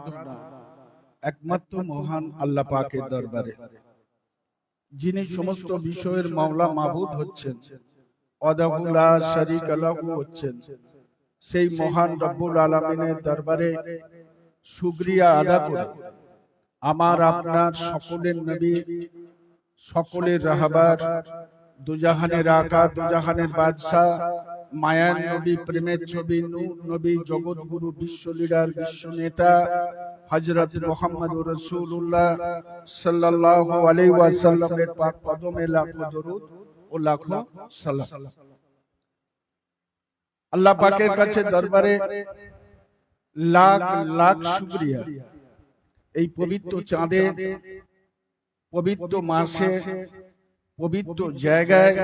আরাধনা একমাত্র মহান আল্লাহ পাকের দরবারে, যিনি সমস্ত বিষয়ের মাওলা মাবুদ হচ্ছেন, ওয়াহদাহু লা শারীকা লাহু হচ্ছেন। সেই মহান রব্বুল আলামিনের দরবারে শুকরিয়া আদা করে আমার আপনার সকলের নবী, সকলের রাহবার, দুজাহানের আকা, দুজাহানের বাদশাহ, মায়ার নবী, প্রেমের ছবি, নূর নবী, জগৎগুরু, বিশ্ব লিডার, বিশ্ব নেতা হযরত মুহাম্মদুর রাসূলুল্লাহ সাল্লাল্লাহু আলাইহি ওয়াসাল্লামের পাক কদমে লাখো দরুদ ও লাখো সালাম। আল্লাহ পাকের কাছে দরবারে লাখ লাখ শুকরিয়া, এই পবিত্র চাঁদে, পবিত্র মাসে, পবিত্র জায়গায়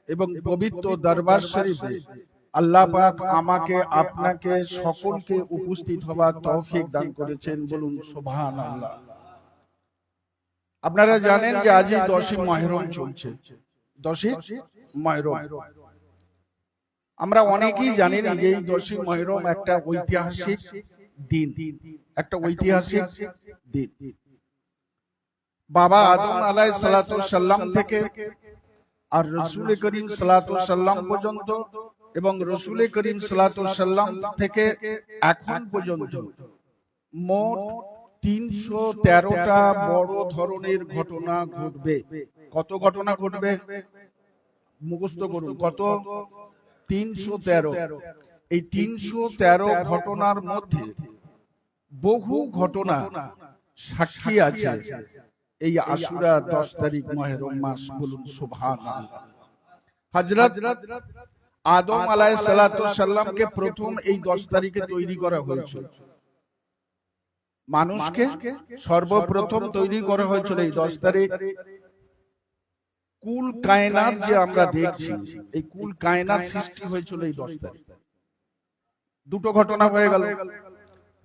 এবং পবিত্র দরবার শরীফে আল্লাহ পাক আমাকে আপনাকে সকলকে উপস্থিত হওয়ার তৌফিক দান করেছেন। বলুন সুবহানাল্লাহ। আপনারা জানেন যে আজই 10ই মুহররম চলছে। 10ই মুহররম আমরা অনেকেই জানি না যে এই 10ই মুহররম একটা ঐতিহাসিক দিন, একটা ঐতিহাসিক দিন। বাবা আদম আলাইহিস সালাতু সাল্লাম থেকে আর রাসূল করিম সাল্লাল্লাহু আলাইহি সাল্লাম পর্যন্ত এবং রাসূল করিম সাল্লাল্লাহু আলাইহি সাল্লাম থেকে এখন পর্যন্ত মোট 313টা বড় ধরনের ঘটনা ঘটবে। কত ঘটনা ঘটবে মুখস্থ করুন, কত? 313। এই 313 ঘটনার মধ্যে বহু ঘটনা সাক্ষী আছে এই আশুরা 10 তারিখ মুহররম মাস। বলুন সুবহানাল্লাহ। হযরত আদম আলাইহিস সালাতু সাল্লামকে প্রথম এই 10 তারিখে তৈরি করা হয়েছিল। মানুষকে সর্বপ্রথম তৈরি করা হয়েছিল এই 10 তারিখ। কুল কায়নাত যে আমরা দেখছি, এই কুল কায়নাত সৃষ্টি হয়েছিল এই 10 তারিখ। দুটো ঘটনা হয়ে গেল।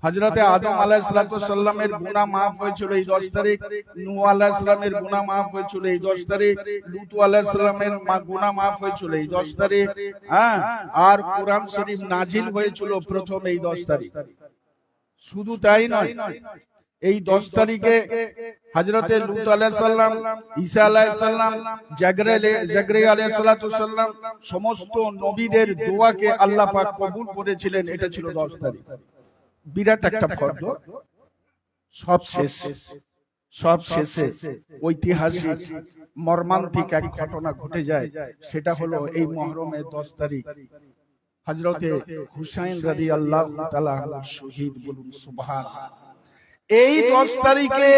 হযরতে আদম আলাইহিস সালাতু সাল্লামের গুনাহ maaf হয়েছিল এই 10 তারিখ, নূহ আলাইহিস সালামের গুনাহ maaf হয়েছিল এই 10 তারিখ, লূত আলাইহিস সালামের গুনাহ maaf হয়েছিল এই 10 তারিখ, আর কোরআন শরীফ নাজিল হয়েছিল প্রথম এই 10 তারিখ। শুধু তাই নয়, এই 10 তারিখে হযরতে লূত আলাইহিস সালাম, ঈসা আলাইহিস সালাম, জাকরিয়া আলাইহিস সালাতু সাল্লাম সমস্ত নবীদের দোয়াকে আল্লাহ পাক কবুল করেছিলেন। এটা ছিল 10 তারিখ। বিরাট একটা ফর্দ। সব শেষে ঐতিহাসিক মর্মান্তিক এক ঘটনা ঘটে যায়। সেটা হলো এই মুহররমের 10 তারিখ হযরতে হুসাইন রাদিয়াল্লাহু তাআলা শহীদ। বলুন সুবহানাল্লাহ। এই 10 তারিখে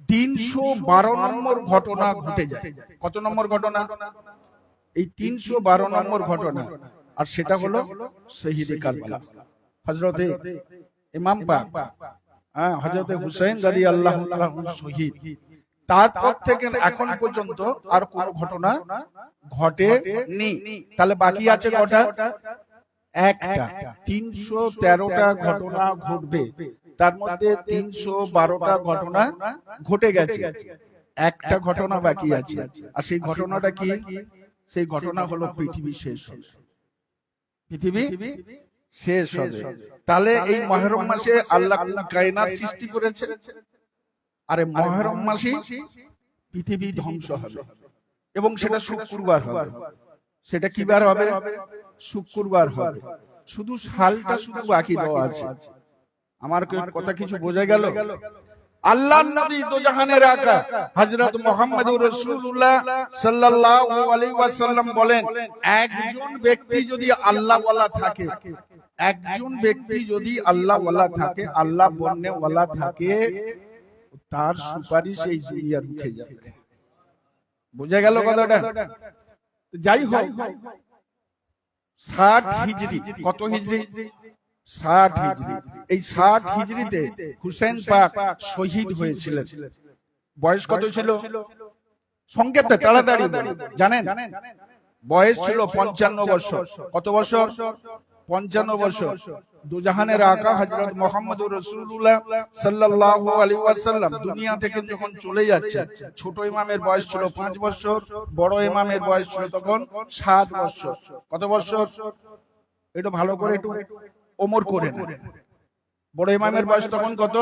312 নম্বর ঘটনা ঘটে যায়। কত নম্বর ঘটনা? এই 312 নম্বর ঘটনা। আর সেটা হলো শহীদে কারবালা, হযরতে ইমাম পাক হযরতে হুসাইন রাদিয়াল্লাহু তাআলা শহীদ। তারপর থেকে এখন পর্যন্ত আর কোন ঘটনা ঘটেনি। তাহলে বাকি আছে কটা? একটা। 313টা ঘটনা ঘটবে, তার মধ্যে 312টা ঘটনা ঘটে গেছে, একটা ঘটনা বাকি আছে। আর সেই ঘটনাটা কি? সেই ঘটনা হলো পৃথিবী শেষ হবে। পৃথিবী শেষ হবে। তাহলে এই মুহররম মাসে আল্লাহ কায়নাত সৃষ্টি করেছে, আর এই মুহররম মাসে পৃথিবী ধ্বংস হবে এবং সেটা শুক্রবার হবে। সেটা কি বার হবে? শুক্রবার হবে। শুধু সালটা শুধু বাকি দেওয়া আছে। আমার কথা কিছু বোঝা গেল? আল্লাহর নবী দোজাহানের আকা হযরত মুহাম্মদুর রাসূলুল্লাহ সাল্লাল্লাহু আলাইহি ওয়াসাল্লাম বলেন, একজন ব্যক্তি যদি আল্লাহ ওয়ালা থাকে, একজন ব্যক্তি যদি আল্লাহ ওয়ালা থাকে, আল্লাহ বন্নে ওয়ালা থাকে, তার সুপারিশ এই দুনিয়া রুখে যাবে। বোঝা গেল কথাটা? যাই হোক, 60 হিজরি। কত হিজরি? 60 হিজরি। এই 60 হিজরিতে হুসাইন পাক শহীদ হয়েছিলেন। বয়স কত ছিল? সংক্ষেপে তাড়াতাড়ি জানেন? বয়স ছিল 55 বছর। কত বছর? 55 বছর। দুজাহানের আকা হযরত মুহাম্মদুর রাসূলুল্লাহ সাল্লাল্লাহু আলাইহি ওয়াসাল্লাম দুনিয়া থেকে যখন চলে যাচ্ছে, ছোট ইমামের বয়স ছিল 5 বছর, বড় ইমামের বয়স ছিল তখন 7 বছর। কত বছর? এটা ভালো করে একটু ওমর করে নেন। বড় ইমামের বয়স তখন কত?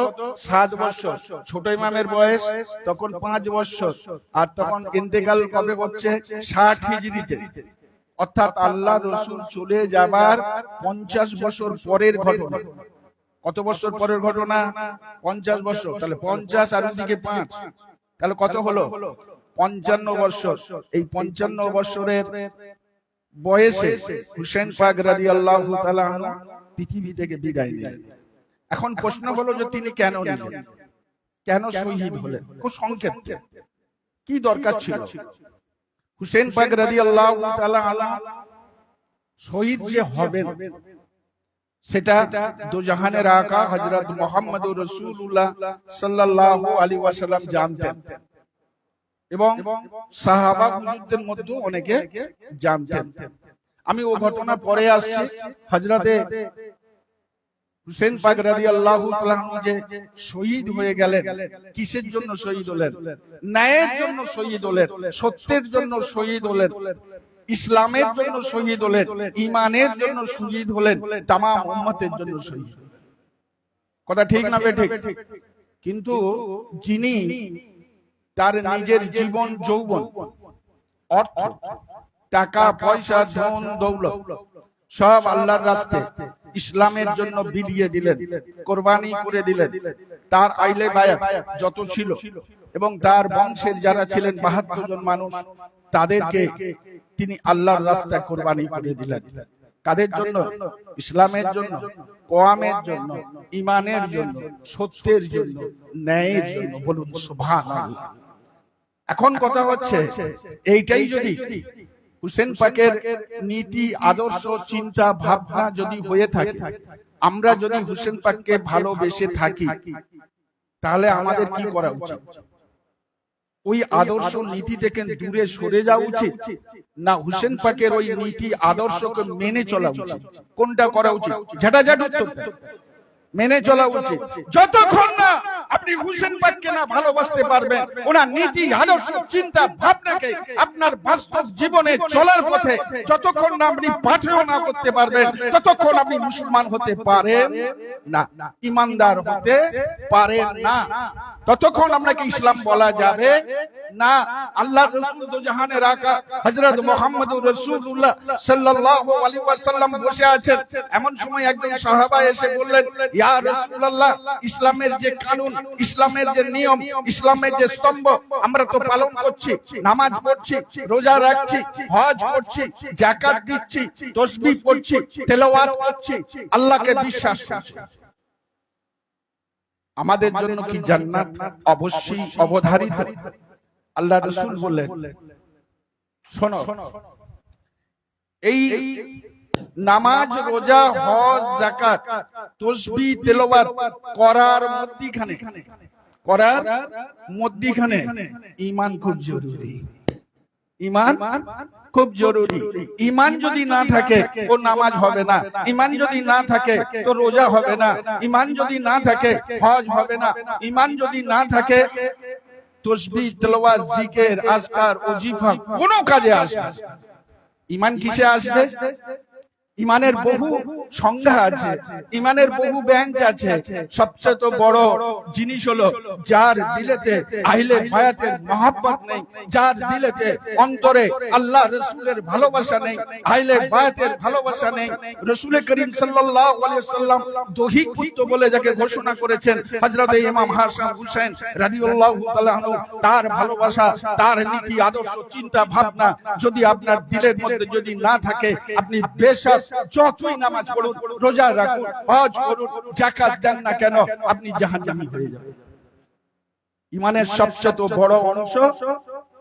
7 বছর। ছোট ইমামের বয়স তখন 5 বছর। আর তখন ইন্তেকাল কবে করছে? 60 হিজরিতে। অর্থাৎ আল্লাহ রসুল চলে যাবার 50 বছর পরের ঘটনা। কত বছর পরের ঘটনা? 50 বছর। তাহলে 50 আর ওদিকে 5, তাহলে কত হলো? 55 বছর। এই 55 বছরের বয়সে হুসেন পাক রাদিয়াল্লাহু তাআলা আনহু পৃথিবী থেকে বিদায় নিলেন। এখন প্রশ্ন হলো যে তিনি কেন নিলেন, কেন শহীদ হলেন? খুব সংক্ষেপে কি দরকার ছিল? হুসেন পাক রাদিয়াল্লাহু তাআলা আনহু শহীদ যে হবেন সেটা দুজাহানের আকা হযরত মুহাম্মদুর রাসূলুল্লাহ সাল্লাল্লাহু আলাইহি ওয়াসাল্লাম জানতেন এবং সাহাবা হুজুরদের মধ্যে অনেকে জানতেন। আমি ও ঘটনা পরে আসছি। হযরতে হুসেন পাক রাদিয়াল্লাহু তাআলা যে শহীদ হয়ে গেলেন, কিসের জন্য শহীদ হলেন? ন্যায়ের জন্য শহীদ হলেন, সত্যের জন্য শহীদ হলেন, ইসলামের জন্য শহীদ হলেন, ঈমানের জন্য শহীদ হলেন, তামাম উম্মতের জন্য শহীদ। কথা ঠিক না বেঠিক? কিন্তু যিনি তার নিজের জীবন যৌবন, অর্থ, টাকা পয়সা, ধন দৌলত সব আল্লাহর রাস্তায় ইসলামের জন্য বিলিয়ে দিলেন, কোরবানি করে দিলেন, তার আইলে বায়াত যত ছিল এবং তার বংশের যারা ছিলেন 72 জন মানুষ, তাদেরকে তিনি আল্লাহর রাস্তায় কোরবানি করে দিলেন। কাদের জন্য? ইসলামের জন্য, কোরআনের জন্য, ঈমানের জন্য, সত্যের জন্য, ন্যায়ের জন্য। বলুন সুবহানাল্লাহ। এখন কথা হচ্ছে এইটাই যদি হুসেন পাকের নীতি, আদর্শ, চিন্তা, ভাবনা যদি হয়ে থাকে, আমরা যদি হুসেন পাককে ভালোবেসে থাকি, তাহলে আমাদের কি করা উচিত? ওই আদর্শ নীতি থেকে দূরে সরে যাওয়া উচিত, না হুসেন পাকের ওই নীতি আদর্শকে মেনে চলা উচিত? কোনটা করা উচিত? ঝাঁটাঝাঁট উত্তর মেনে চলা উচিত। যতক্ষণ না আপনি হুসেন পাককে না ভালোবাসতে পারবেন, ওনার নীতি, আদর্শ, চিন্তা, ভাবনাকে আপনার বাস্তব জীবনে চলার পথে যতক্ষণ না আপনি পাথেয় না করতে পারবেন, ততক্ষণ আপনি মুসলমান হতে পারেন না, ঈমানদার হতে পারেন না। ততক্ষণ আপনাকে ইসলাম বলা যাবে না। আল্লাহর রাসূল দুজাহানের আকা হযরত মুহাম্মদুর রাসূলুল্লাহ সাল্লাল্লাহু আলাইহি ওয়াসাল্লাম বসে আছেন। এমন সময় একজন সাহাবা এসে বললেন, ইয়া রাসূলুল্লাহ, ইসলামের যে কানুন, ইসলামের যে নিয়ম, ইসলামের যে স্তম্ভ আমরা তো পালন করছি, নামাজ পড়ছি, রোজা রাখছি, হজ করছি, যাকাত দিচ্ছি, তাসবিহ পড়ছি, তেলাওয়াত করছি, আল্লাহকে বিশ্বাস করছি, আমাদের জন্য কি জান্নাত অবশ্যই অবধারিত? আল্লাহ রাসূল বললেন, শোনো, এই নামাজ, রোজা, হজ, যাকাত, তাসবিহ, তেলাওয়াত করার মধ্যখানে ঈমান খুব জরুরি। ঈমান খুব জরুরি। ঈমান যদি না থাকে ও নামাজ হবে না, ঈমান যদি না থাকে তো রোজা হবে না, ঈমান যদি না থাকে হজ হবে না, ঈমান যদি না থাকে তাসবিহ, তেলাওয়াত, জিকির, আজকার, ওজিফা কোনো কাজে আসবে না। ঈমান কিসে আসবে? ঈমানের বহু সংজ্ঞা আছে, ঈমানের বহু ব্যাংক আছে। সবচেয়ে বড় জিনিস হলো যার দিলেতে আহলে বায়াতের মহব্বত নেই, যার দিলেতে অন্তরে আল্লাহ রাসূলের ভালোবাসা নেই, আহলে বায়াতের ভালোবাসা নেই। রাসূল করিম সাল্লাল্লাহু আলাইহি ওয়াসাল্লাম দহিক পুত্র বলে যাকে ঘোষণা করেছেন হযরত ইমাম হাসান হুসাইন রাদিয়াল্লাহু তাআলা আনহু, তার ভালোবাসা, তার নীতি, আদর্শ, চিন্তা, ভাবনা যদি আপনার দিলের মধ্যে যদি না থাকে, আপনি বেশক যতই নামাজ পড়ুন, রোজা রাখুন, হজ করুন, যাকাত দেন না কেন, আপনি জাহান্নামী হয়ে যাবেন। ঈমানের সবচেয়ে বড় অংশ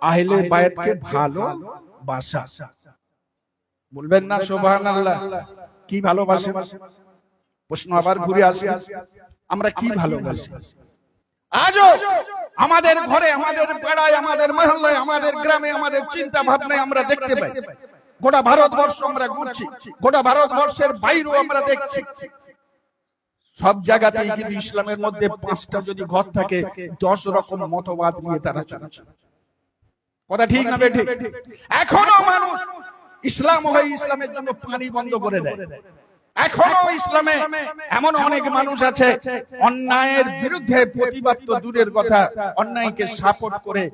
আহলে বায়াতকে ভালোবাসা। বলবেন না সুবহানাল্লাহ? কি ভালোবাসেন? প্রশ্ন আবার ঘুরে আসে, আমরা কি ভালোবাসি? আজও আমাদের ঘরে, আমাদের পাড়ায়, আমাদের মহল্লায়, আমাদের গ্রামে, আমাদের চিন্তা ভাবনায় আমরা দেখতে পাই। গোটা ভারতবর্ষ আমরা ঘুরছি, গোটা ভারতবর্ষের বাইরেও আমরা দেখছি, সব জায়গাতেই কিন্তু ইসলামের মধ্যে 5টা যদি ঘর থাকে 10 রকম মতবাদ নিয়ে তারা চলছে। কথা ঠিক না বেঠিক? এখনো মানুষ ইসলাম হয়ে ইসলামের জন্য পানি বন্ধ করে দেয়, এখনো ইসলামে এমন অনেক মানুষ আছে অন্যায়ের বিরুদ্ধে প্রতিবাদ তো দূরের কথা, অন্যায়কে সাপোর্ট করে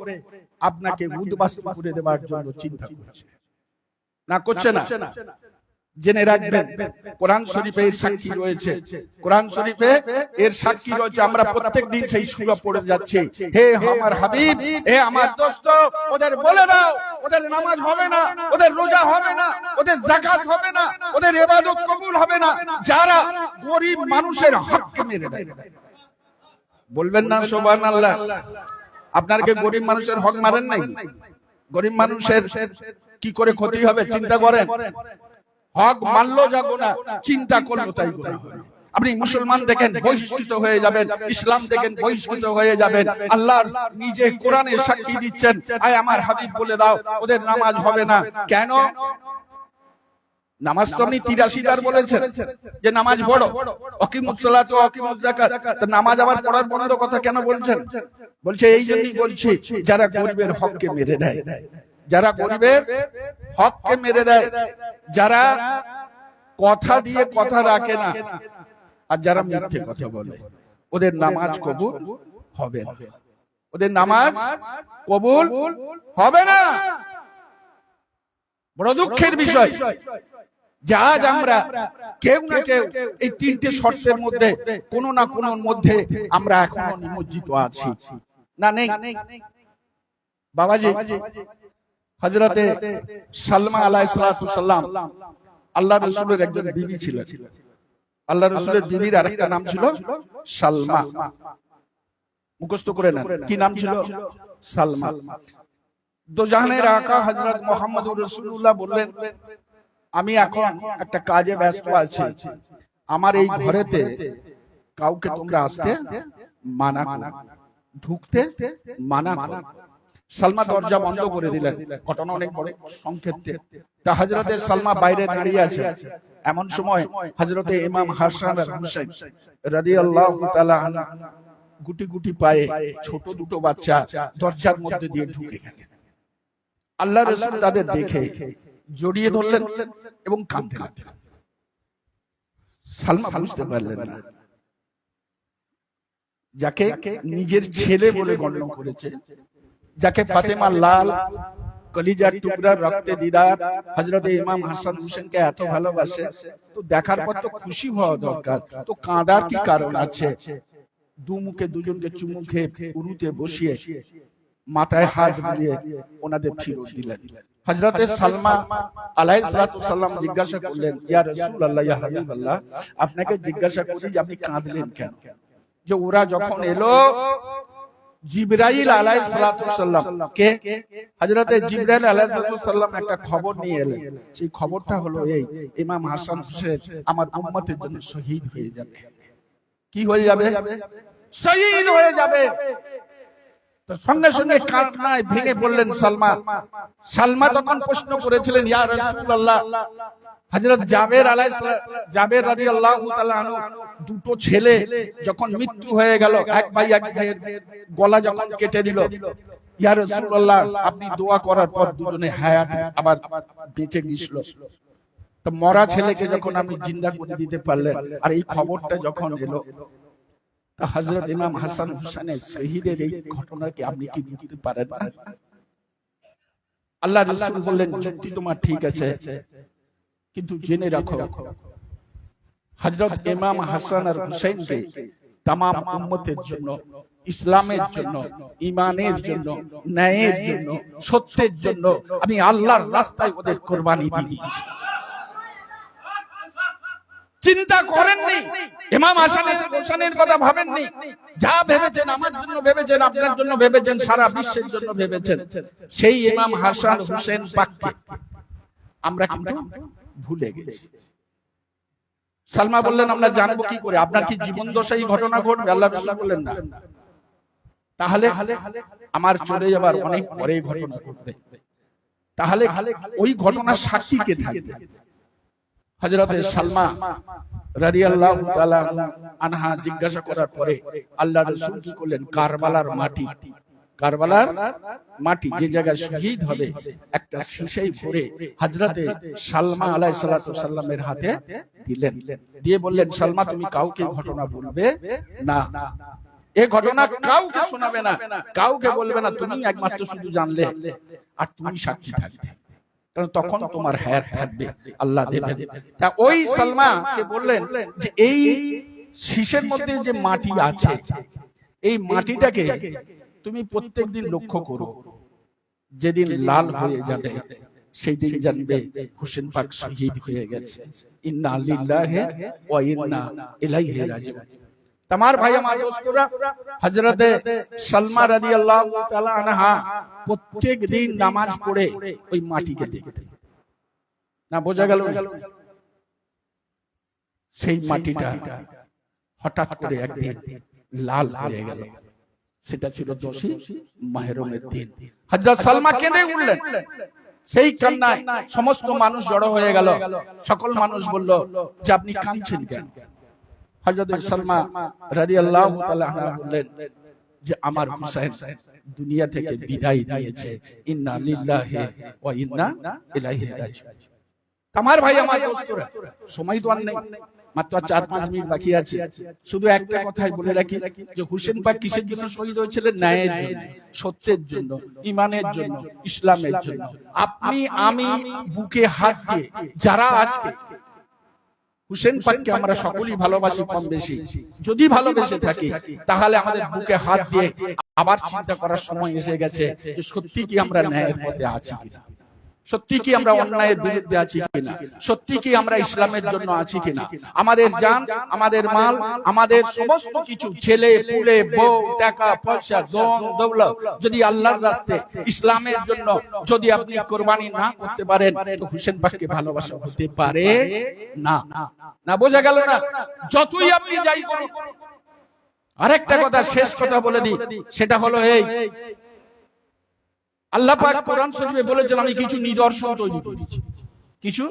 আপনাকে উদ্বাস্তু করে দেওয়ার জন্য চিন্তা করছে, না করছে না? জেনে রাখবেন, কোরআন শরীফে এর সাক্ষী রয়েছে। কোরআন শরীফে এর সাক্ষী রয়েছে। আমরা প্রত্যেকদিন সেই সূরা পড়ে যাচ্ছি। হে আমার হাবিব, হে আমার দোস্ত, ওদের বলে দাও ওদের নামাজ হবে না, ওদের রোজা হবে না, ওদের যাকাত হবে না, ওদের ইবাদত কবুল হবে না যারা গরিব মানুষের হককে মেরে দেয়। বলবেন না সুবহানাল্লাহ? আপনার কি গরিব মানুষের হক মারেন নাই? গরিব মানুষের কি করে ক্ষতি হবে চিন্তা করেন? হক মানলো যা গুনাহ, চিন্তা করলো তাই গুনাহ। আপনি মুসলমান দেখেন বহিষ্কৃত হয়ে যাবেন, ইসলাম দেখেন বহিষ্কৃত হয়ে যাবেন। আল্লাহ নিজে কোরআনে সাক্ষী দিচ্ছেন, আয় আমার হাবিব বলে দাও ওদের নামাজ হবে না। কেন? নামাজ তো আপনি 83 বার বলেছেন যে নামাজ পড়ো, আকিমুস সালাত ওয়া আকিমুজ যাকাত, তো নামাজ আবার পড়ার বন্ধ কথা কেন বলছেন? বলছে এই জন্যই বলছি যারা গরিবের হককে মেরে দেয়, যারা গরিবের হককে মেরে দেয়, যারা কথা দিয়ে কথা রাখে না, আর যারা মিথ্যে কথা বলে, ওদের নামাজ কবুল হবে না, ওদের নামাজ কবুল হবে না। বড় দুঃখের বিষয় যে আজ আমরা কেউ না কেউ এই তিনটে শর্তের মধ্যে কোনো না কোনোর মধ্যে আমরা এখনো নিমজ্জিত আছি, না নেই? বাবাজি, হযরতে সালমা আলাইহিস সালাম আল্লাহ রাসূলের একজন বিবি ছিলেন। আল্লাহ রাসূলের বিবির আরেকটা নাম ছিল সালমা। মুখস্থ করে নেন, কি নাম ছিল? সালমা। দোজাহানের আকা হযরত মুহাম্মদুর রাসূলুল্লাহ বললেন, আমি এখন একটা কাজে ব্যস্ত আছি, আমার এই ঘরেতে কাউকে তোমরা আসতে মানা করো, ঢুকতে মানা করো। সালমা দরজা বন্ধ করে দিলেন। ঘটনা অনেক বড়, সংক্ষেপে তা হযরতে সালমা বাইরে দাঁড়িয়ে আছে। এমন সময় হযরতে ইমাম হাসান আর হুসাইন রাদিয়াল্লাহু তাআলা আনহু গুটি গুটি পায়ে ছোট দুটো বাচ্চা দরজার মধ্যে দিয়ে ঢুকে গেলেন। আল্লাহ রাসূল তাদের দেখে জড়িয়ে ধরলেন এবং কাঁদতে লাগলেন। সালমা বুঝতে পারলেন না, যাকে নিজের ছেলে বলে গণ্য করেছে, যাকে ফাতেমা লাল কলিজার টুকরা রক্তে দিদার হযরতে ইমাম হাসান হোসেনকে এত ভালোবাসে, তো দেখার পর তো খুশি হওয়া দরকার, তো কাঁদার কি কারণ আছে? দু মুখে দুজনকে চুমু খেয়ে উরুতে বসিয়ে মাথায় হাত বুলিয়ে ওনাদের ফিরত দিলেন। হযরতে সালমা আলাইহিস সালাম জিজ্ঞাসা করলেন, ইয়া রাসূলুল্লাহ, ইয়া হাবিবাল্লাহ, আপনাকে জিজ্ঞাসা করি যে আপনি কাঁদলেন কেন? যে ওরা যখন এলো, জিবরাইল আলাইহিস সালাম কে হযরতে জিবরাইল আলাইহিস সালাম একটা খবর নিয়ে এলেন। সেই খবরটা হলো এই, ইমাম হাসান হোসেন আমার উম্মতের জন্য শহীদ হয়ে যাবে। কি হয়ে যাবে? শহীদ হয়ে যাবে। তো সঙ্গে সঙ্গে কান্নায় ভেঙে পড়লেন সালমা। সালমা তখন প্রশ্ন করেছিলেন, ইয়া রাসূলুল্লাহ, হযরত জাবের রাদিয়াল্লাহু তাআলা আনহু দুটো ছেলে যখন মৃত্যু হয়ে গেল, এক ভাই এক ভাইয়ের গলা যখন কেটে দিল, ইয়া রাসূলুল্লাহ আপনি দোয়া করার পর দুজনে হায়াত আবার বেঁচে গিয়েছিল, তো মরা ছেলেকে যখন আপনি জিন্দা করে দিতে পারলেন, আর এই খবরটা যখন এলো, তা হযরত ইমাম হাসান হোসেনের শহীদের এই ঘটনাকে আপনি কি বুঝতে পারেন না? আল্লাহ রাসূল বললেন, যুক্তি তোমার ঠিক আছে, কিন্তু জেনে রাখো হযরত ইমাম হাসান আর হুসাইনকে तमाम উম্মতের জন্য, ইসলামের জন্য, ঈমানের জন্য, ন্যায়ের জন্য, সত্যের জন্য আমি আল্লাহর রাস্তায় ওদের কুরবানি দিয়েছি। চিন্তা করেননি, ইমাম হাসান হোসেনের কথা ভাবেননি, যা ভেবেছেন আমার জন্য ভেবেছেন, আপনার জন্য ভেবেছেন, সারা বিশ্বের জন্য ভেবেছেন, সেই ইমাম হাসান হোসেন পাককে আমরা কিন্তু ভুলে গেছি। সালমা বললেন, আমরা জানবো কি করে? আপনার কি জীবন দশাই ঘটনা ঘটবে? আল্লাহ রাসূল বললেন না, তাহলে আমার চলে যাবার অনেক পরে ঘটনা ঘটবে। তাহলে ওই ঘটনার সাক্ষী কে থাকবে? হযরতে সালমা রাদিয়াল্লাহু তাআলা আনহা জিজ্ঞাসা করার পরে আল্লাহ রাসূল কি করলেন? কারবালার মাটি কারবালার মাটি যে জায়গায় শহীদ হবে একটা শিশাই ভরে হযরতে সালমা আলাইহিস সালাতু সাল্লামের হাতে দিলেন, দিয়ে বললেন, সালমা তুমি কাউকে ঘটনা বলবে না, এই ঘটনা কাউকে শোনাবে না, কাউকে বলবে না, তুমি একমাত্র শুধু জানলে আর তুমি সাক্ষী থাকবে, কারণ তখন তোমার হায়াত থাকবে, আল্লাহ দেবেন। তা ওই সালমাকে বললেন যে এই শীষের মধ্যে যে মাটি আছে এই মাটিটাকে তুমি প্রত্যেকদিন লক্ষ্য করো, যেদিন লাল হয়ে যাবে সেই দিন জানবে হোসেন পাক শহীদ হয়ে গেছে। ইন্না লিল্লাহি ওয়া ইন্না ইলাইহি রাজিউন। তোমার ভাই আমার দোস্তরা, হযরতে সালমা রাদিয়াল্লাহু তাআলা আনহা প্রত্যেক দিন নামাজ পড়ে ওই মাটিকে দেখতেন। না বোঝা গেল? সেই মাটিটা হঠাৎ করে একদিন লাল হয়ে গেল, সেটা ছিল 10ই মুহররমের দিন। হযরত সালমা কেঁদে উঠলেন, সেই কান্নায় সমস্ত মানুষ জড়ো হয়ে গেল। সকল মানুষ বলল যে আপনি কাঁদছেন কেন? হযরত সালমা রাদিয়াল্লাহু তাআলা আনহা বললেন যে আমার হুসাইন দুনিয়া থেকে বিদায় নিয়েছে, ইন্না লিল্লাহি ওয়া ইন্না ইলাইহি রাজিউন। আমার ভাই আমার দোস্তরা, সময় তো আর নেই, মাত্র 4-5 মিনিট বাকি আছে। শুধু একটা কথাই বলে রাখি যে হোসেন পাক কিসের জন্য শহীদ হয়েছিলেন? ন্যায়ের জন্য, সত্যের জন্য, ঈমানের জন্য, ইসলামের জন্য। আপনি আমি বুকে হাত দিয়ে যারা আজকে হোসেন পাককে আমরা সকলেই ভালোবাসি কম বেশি, যদি ভালোবেসে থাকি তাহলে আমাদের বুকে হাত দিয়ে আবার চিন্তা করার সময় এসে গেছে যে সত্যি কি আমরা ন্যায়ের পথে আছি কিনা, সত্যি কি আমরা অন্যায়ের বিরুদ্ধে আছি কিনা, সত্যি কি আমরা ইসলামের জন্য আছি কিনা। আমাদের জান, আমাদের মাল, আমাদের সমস্ত কিছু, ছেলে পুলে, বউ, টাকা পয়সা, ধন দৌলত যদি আল্লাহর রাস্তায় ইসলামের জন্য যদি আপনি কুরবানি না করতে পারেন তো হোসেন পাককে ভালোবাসা হতে পারে না। না বোঝা গেল না? যতই আপনি যাই করুন। আরেকটা কথা, শেষ কথা বলে দিই, সেটা হলো এই, আল্লাহ পাক কোরআন শরীফে বলেছেন আমি কিছু নিদর্শন তৈরি করেছি, কিছু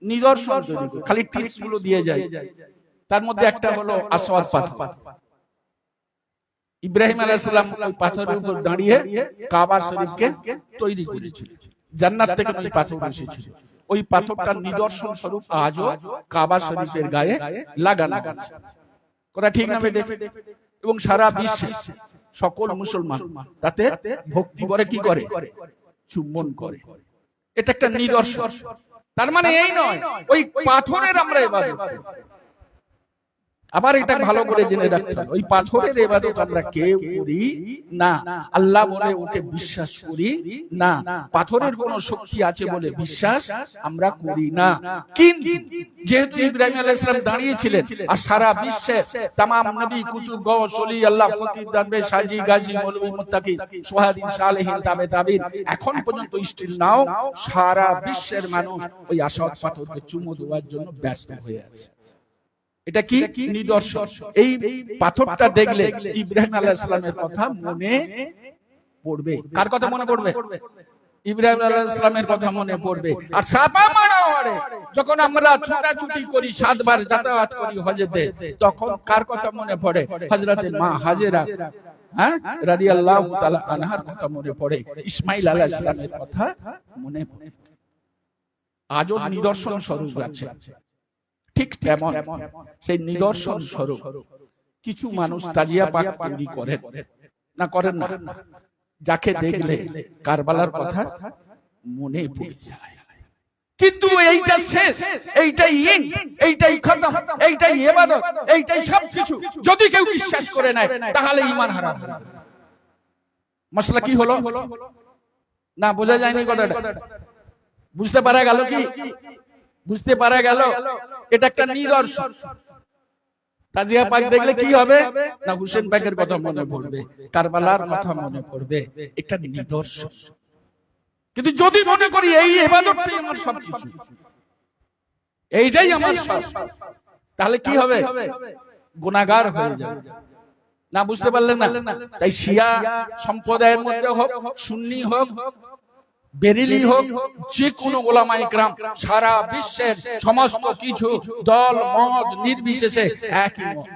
নিদর্শন তৈরি করি, খালি টিপস গুলো দিয়ে যায়। তার মধ্যে একটা হলো আসওয়াদ পাথর। ইব্রাহিম আলাইহিস সালাম ওই পাথরের উপর দাঁড়িয়ে কাবা শরীফকে তৈরি করেছিল, জান্নাত থেকে ওই পাথর এসেছিল। ওই পাথরটার নিদর্শন স্বরূপ আজও কাবা শরীফের গায়ে লাগানো আছে। কথা ঠিক না বেটে? এবং সারা বিশ্বে সকল মুসলমান তাতে ভক্তি করে, কি করে? চুম্বন করে। এটা একটা নিদর্শন। তার মানে এই নয় ওই পাথরের আমরা ইবাদত করি। আবার এটা ভালো করে জেনে রাখতে হবে, ওই পাথরের ইবাদত আমরা কেউ করি না, আল্লাহ বলে ওকে বিশ্বাস করি না, পাথরের কোনো শক্তি আছে বলে বিশ্বাস আমরা করি না। কিন্তু যেহেতু ইব্রাহিম আলাইহিস সালাম দাঁড়িয়েছিলেন আর সারা বিশ্বের तमाम নবী, কুতুব, গওস, ওলি আল্লাহ, ফকির, দরবেশ, হাজী, গাজী, মৌলভী, মুত্তাকি, সোহাদী, সালেহীন, তাবে এখন পর্যন্ত স্টিল নাও সারা বিশ্বের মানুষ ওই আসওয়াদ পাথরকে চুমু দেওয়ার জন্য ব্যস্ত হয়ে আছে। এটা কি নিদর্শন? এই পাথরটা দেখলে ইব্রাহিম আলাইহিস সালামের কথা মনে পড়বে। কার কথা মনে পড়বে? ইব্রাহিম আলাইহিস সালামের কথা মনে পড়বে। আর সাফা মারওয়ারে যখন আমরা ছুটাছুটি করি, 7 বার যাতায়াত করি হজেতে, তখন কার কথা মনে পড়ে? হযরতে মা হাজেরা রাদিয়াল্লাহু তাআলা আনহার কথা মনে পড়ে, ইসমাঈল আলাইহিস সালামের কথা মনে পড়ে। আজও নিদর্শন স্বরূপ আছে। ঠিক তেমন সেই নিদর্শন স্বরূপ কিছু মানুষ তাজিয়া পাক তৈরি করেন, না করেন না? যাকে দেখলে কারবালার কথা মনে পড়ে যায়। কিন্তু এইটা শেষ, এইটাই ইন, এইটাই খতম, এইটাই ইবাদত, এইটাই সবকিছু যদি কেউ বিশ্বাস করে নেয় তাহলে ঈমান হারাম। মাসলা কি হলো? না বোঝা যায়নি কথাটা? বুঝতে পারা গেল কি? বুঝতে পারা গেল? এটা একটা নিদর্শন। তাজিয়া পাক দেখলে কি হবে? না হোসেন পাকের কথা মনে পড়বে, কারবালার কথা মনে পড়বে, এটা নিদর্শন। কিন্তু যদি মনে করি এই ইবাদতটাই আমার সবকিছু, এইটাই আমার সব, তাহলে কি হবে? গুনাহগার হয়ে যাবে। না বুঝতে পারলেন না? তাই শিয়া সম্প্রদায়ের মধ্যে হোক, সুন্নি হোক, বেরেলি হোক, যে কোনো ওলামা ইকরাম, সারা বিশ্বের সমস্ত কিছু দল মত নির্বিশেষে একই মত।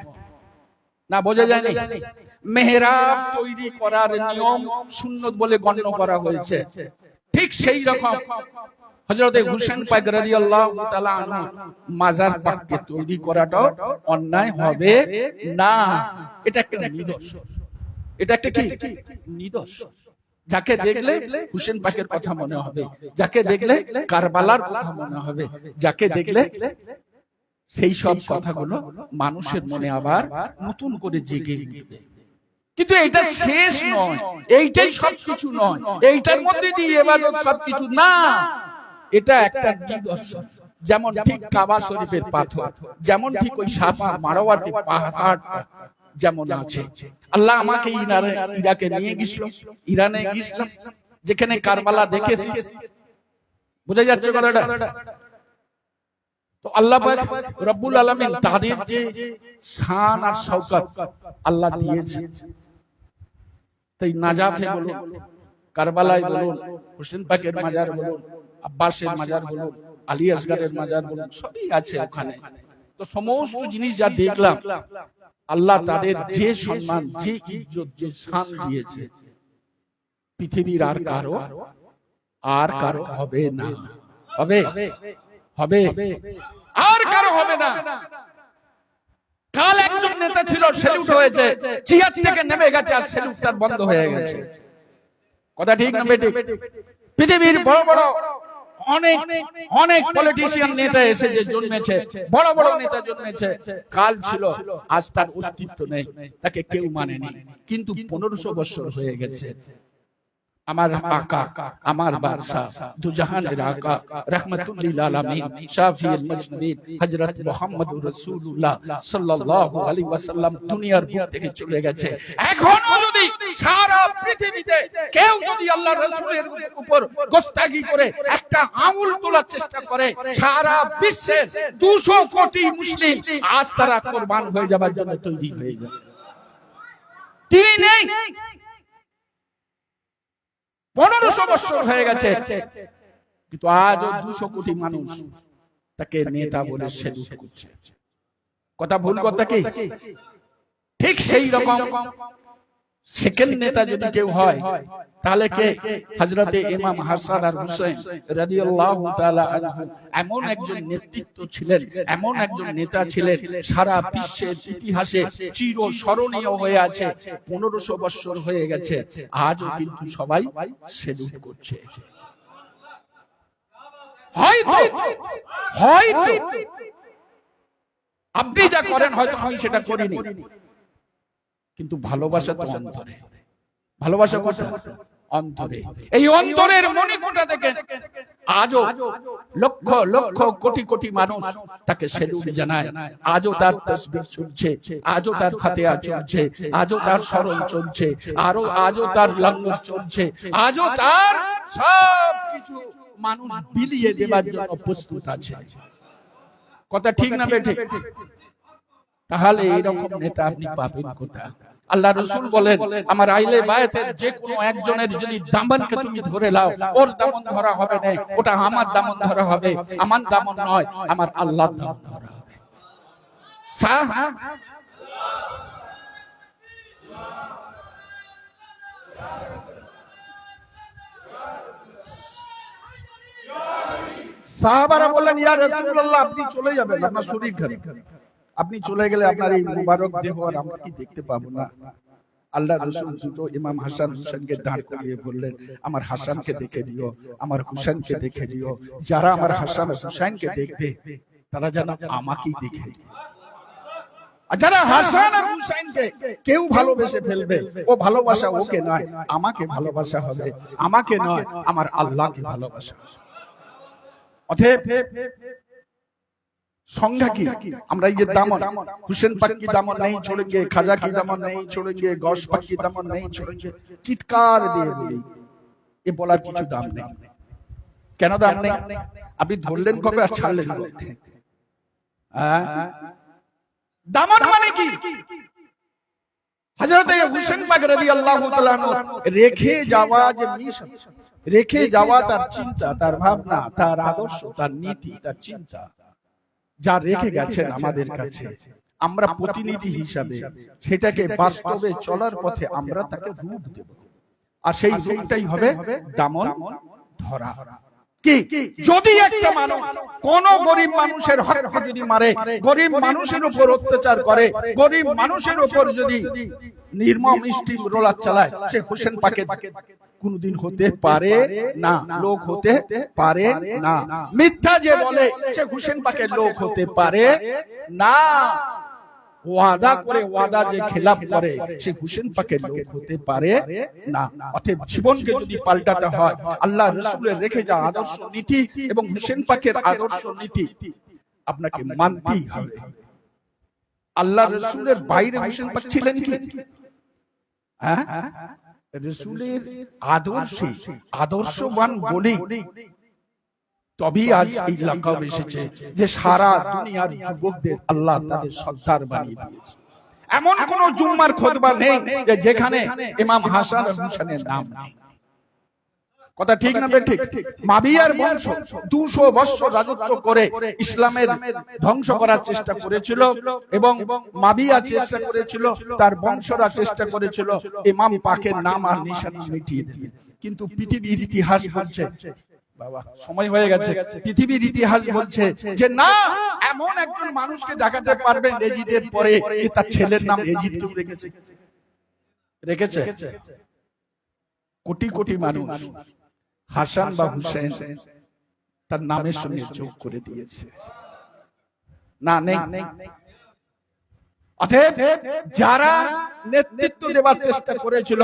না বোঝা যায়নি? মেহরাব তৈরি করার নিয়ম সুন্নত বলে গণ্য করা হয়েছে। ঠিক সেই রকম হযরত হুসেন পাক রাদিয়াল্লাহু তাআলা আনহু মাজার পাককে তৈরি করাটাও অন্যায় হবে না। এটা একটা নিদর্শন, এটা একটা কি নিদর্শন। যাকে দেখলে হুসেন পাকের কথা মনে হবে, যাকে দেখলে কারবালার কথা মনে হবে, যাকে দেখলে সেই সব কথাগুলো মানুষের মনে আবার নতুন করে জেগে উঠবে। কিন্তু এটা শেষ নয়, এইটাই সবকিছু নয়, এইটার মধ্যে দিয়ে ইবাদত সবকিছু না। এটা একটা নিদর্শন। যেমন ঠিক কাবা শরীফের পাথর, যেমন ঠিক ওই সাফা মারওয়াতে পাহাড় যেমন আছে। আল্লাহ আমাকে ইরাকে নিয়ে গেছিল, ইরানে গেছিলাম, যেখানে কারবালা দেখেছি। বুঝা যাচ্ছে কথাটা? তো আল্লাহ পাক রব্বুল আলামিন তাদের যে শান আর শওকত আল্লাহ দিয়েছে, তাই নাজাফে বলুন, কারবালায় বলুন, হুসেন পাকের মাজার বলুন, আব্বাসের মাজার বলুন, আলী আসগরের মাজার বলুন, সবই আছে ওখানে। তো সমস্ত জিনিস যা দেখলাম, আল্লাহ তাদের যে সম্মান, যে ইজ্জত, যে শান দিয়েছে, পৃথিবীর আর কারো হবে না। হবে হবে আর কারো হবে না। কাল একজন নেতা ছিল, স্যালুট হয়েছে, চেয়ার থেকে নেমে গেছে, আর স্যালুটটা বন্ধ হয়ে গেছে। কথা ঠিক না বেটি? পৃথিবীর বড় বড় অনেক অনেক পলিটিশিয়ান নেতা এসেছে, জন্মেছে, বড় বড় নেতা জন্মেছে, কাল ছিল, আজ তার অস্তিত্ব নেই, তাকে কেউ মানেনি। কিন্তু 1500 বছর হয়ে গেছে। আমার আকা, আমার বাদশা, দুজাহানের আকা, রাহমাতুল লিল আলামিন, শাফিউল মুজনিবিন হযরত মুহাম্মদুর রাসূলুল্লাহ সাল্লাল্লাহু আলাইহি ওয়াসাল্লাম দুনিয়ার বুক থেকে চলে গেছে। এখনো যদি সারা পৃথিবীতে কেউ যদি আল্লাহর রাসূলের উপর গোস্তাকি করে একটা আঙুল তোলার চেষ্টা করে, সারা বিশ্বের 200 কোটি মুসলিম আজ তারা কুরবান হয়ে যাবার জন্য তৈরি হয়ে যাবে। তিনি নেই, 1500 বছর হয়ে গেছে, কিন্তু আজও 200 কোটি মানুষ তাকে নেতা বলে স্যালুট করছে। কথা ভুল কথা কি? ঠিক সেই রকম সেকেন্ড নেতা যদি কেউ হয়, তাহলে কে? হযরতে ইমাম হাসান আর হুসাইন রাদিয়াল্লাহু তাআলা আনহু এমন একজন নেতৃত্ব ছিলেন, এমন একজন নেতা ছিলেন, সারা বিশ্বের ইতিহাসে চিরস্মরণীয় হয়ে আছে। 1500 বছর হয়ে গেছে, আজও কিন্তু সবাই স্যালুট করছে। হয়তো আপনি যা করেন হয়তো আমি সেটা করিনি, কিন্তু ভালোবাসা তো অন্তরে। ভালোবাসা কোথায়? অন্তরে। এই অন্তরের মণিকোটা থেকে আজও লক্ষ লক্ষ কোটি কোটি মানুষ তাকে স্যালুট জানায়। আজও তার তাসবিহ চলছে, আজও তার ফাতিহা চলছে, আজও তার স্মরণ চলছে, আজও তার লাঙ্গল চলছে, আজও তার সব কিছু মানুষ বিলিয়ে দেবার জন্য প্রস্তুত আছে। কথা ঠিক না বেঠিক? তাহলে এইরকম নেতা আপনি পাবেন কোথায়? আল্লাহ রাসূল বলেন, আমার আইলে বায়াতের যে কোনো একজনের যদি দামনকে তুমি ধরে লাও, ওর দামন ধরা হবে না, ওটা আমার দামন ধরা হবে। আমার দামন নয়, আমার আল্লাহর দামন ধরা হবে। সাহাবারা বললেন, ইয়া রাসূলুল্লাহ, আপনি চলে যাবেন, আপনার শরীর খারাপ, আপনি চলে গেলে আপনার এই মুবারক দেহ আর আমরা কি দেখতে পাবো না? আল্লাহ রাসূল দুটো ইমাম হাসান হুসাইনকে দাঁড় করিয়ে বললেন, আমার হাসানকে দেখে দিও, আমার হুসাইনকে দেখে দিও। যারা আমার হাসান হুসাইনকে দেখবে তারা যেন আমাকেই দেখে। আর যারা হাসান আর হুসাইনকে কেউ ভালোবেসে ফেলবে, ও ভালোবাসা ওকে নয়, আমাকে ভালোবাসা হবে, আমাকে নয়, আমার আল্লাহকে ভালোবাসা। অতএব संज्ञा की আমরা এই যে দামন হুসেন পাক की दामन नहीं छोड़ेंगे, खाजा की दामन नहीं छोड़ेंगे, गौस पाक की दामन नहीं छोड़ेंगे, চিৎকার দিয়ে বলি এ বলার কিছু দাম নেই। কেন দাম নেই? আপনি ধরলেন কবে আর ছাড়লেন কবে? দামন মানে কি? হযরত হুসেন পাক রাদিয়াল্লাহু তাআলা রেখে যাওয়া যে মিশন, রেখে যাওয়া তার চিন্তা, তার ভাবনা, তার আদর্শ, তার নীতি, তার চিন্তা যা রেখে গেছেন আমাদের কাছে, আমরা প্রতিনিধি হিসাবে সেটাকে বাস্তবে চলার পথে আমরা তাকে রূপ দেব, আর সেই রূপটাই হবে দামন ধরা। কি যদি একটা মানুষ কোন গরিব মানুষের হককে যদি মারে, গরিব মানুষের উপর অত্যাচার করে, গরিব মানুষের উপর যদি নির্মম স্টিমরোলার চালায়, সে হোসেন পাকের কোনদিন হতে পারে না, লোক হতে পারে না। মিথ্যা যে বলে সে হোসেন পাকের লোক হতে পারে না। ওয়াদা করে ওয়াদা যে খেলাপ করে সে হোসেন পাকের লোক হতে পারে না। অতএব জীবনকে যদি পাল্টাতে হয়, আল্লাহ রাসূলের রেখে যাওয়া আদর্শ নীতি এবং হোসেন পাকের আদর্শ নীতি আপনাকে মানতেই হবে। আল্লাহ রাসূলের বাইরে হোসেন পাক ছিলেন কি? হ্যাঁ, রাসূলের আদর্শে আদর্শবান বলেই তবেই আজ এই লাকাব এসেছে যে সারা দুনিয়ার যুবকদের আল্লাহ তাদের সর্দার বানিয়ে দিয়েছে। এমন কোন জুম্মার খুতবা নেই যেখানে ইমাম হাসান আর হুসাইনের নাম নেই। কথা ঠিক না বেঠিক? মাবিয়ার বংশ 200 বছর রাজত্ব করে ইসলামের ধ্বংস করার চেষ্টা করেছিল, এবং মাবিয়া চেষ্টা করেছিল, তার বংশরা চেষ্টা করেছিল ইমাম পাকের নাম আর নিশানা মিটিয়ে দিতে। কিন্তু পৃথিবীর ইতিহাস বলছে, বাবা সময় হয়ে গেছে, পৃথিবীর ইতিহাস বলছে যে না, এমন একজন মানুষকে দেখাতে পারবেন এজিদের পরে তার ছেলের নাম এজিদ কেউ রেখেছে? কোটি কোটি মানুষ হাসান বা হুসেন তার নামের সঙ্গে যোগ করে দিয়েছে। না, নেই। অতএব যারা নেতৃত্ব দেওয়ার চেষ্টা করেছিল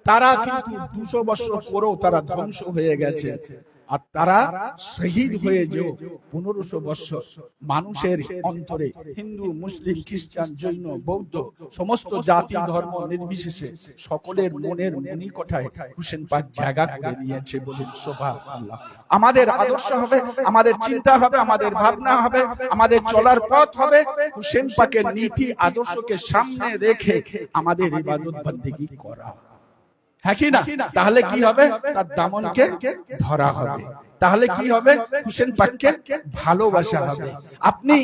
তারা কিন্তু 200 বছর পরেও তারা ধ্বংস হয়ে গেছে, আর তারা শহীদ হয়ে যেও 1500 বছর মানুষের অন্তরে, হিন্দু, মুসলিম, খ্রিস্টান, জৈন, বৌদ্ধ সমস্ত জাতি ধর্ম নির্বিশেষে সকলের মনের মণিকোঠায় হোসেন পাক জায়গা করে নিয়েছে। বলুন সুবহানাল্লাহ। আমাদের আদর্শ হবে, আমাদের চিন্তা হবে, আমাদের ভাবনা হবে, আমাদের চলার পথ হবে হোসেন পাকের নীতি আদর্শকে সামনে রেখে আমাদের ইবাদত বন্দেগী করা। হ্যাঁ কি না? তাহলে কি হবে? তার দামনকে ধরা হবে। তাহলে কি হবে? হোসেন পাককে ভালোবাসা হবে। আপনি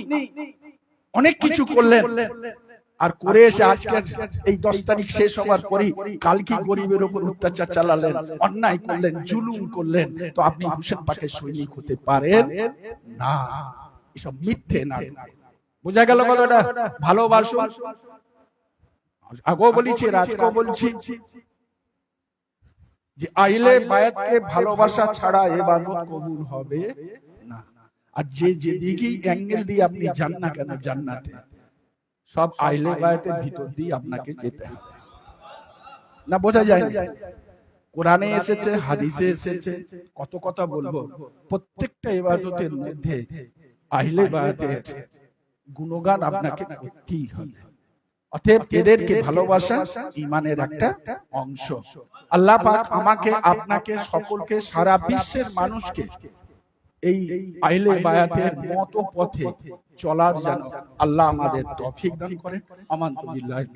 অনেক কিছু করলেন, আর করে এসে আজকের এই 10 তারিখ শেষ হওয়ার পরেই কালকে গরিবের উপর অত্যাচার চালালেন, অন্যায় করলেন, জুলুম করলেন, তো আপনি হোসেন পাকের সৈনিক হতে পারেন না। এসব মিথ্যে না। বোঝা গেল কথাটা? ভালোবাসুন। আগেও বলেছি, আজকেও বলছি যে আহলে বায়াতকে ভালোবাসা ছাড়া ইবাদত কবুল হবে না। আর যে যেদিকেই অ্যাঙ্গেল দিয়ে আপনি যান না কেন জান্নাতে, সব আহলে বায়াতের ভিতর দিয়ে আপনাকে যেতে হবে। না বোঝা যায় না? কোরআনে এসেছে, হাদিসে এসেছে, কত কথা বলবো। প্রত্যেকটা ইবাদতের মধ্যে আহলে বায়াতের গুণগান আপনাকে করতেই হবে। অতএব এদেরকে ভালোবাসা ঈমানের একটা অংশ। আল্লাহ পাক আমাকে, আপনাকে, সকলকে, সারা বিশ্বের মানুষকে এই আহলে বায়াতের মতো পথে চলার যেন আল্লাহ আমাদের তৌফিক দান করেন। আমানতু বিল্লাহি।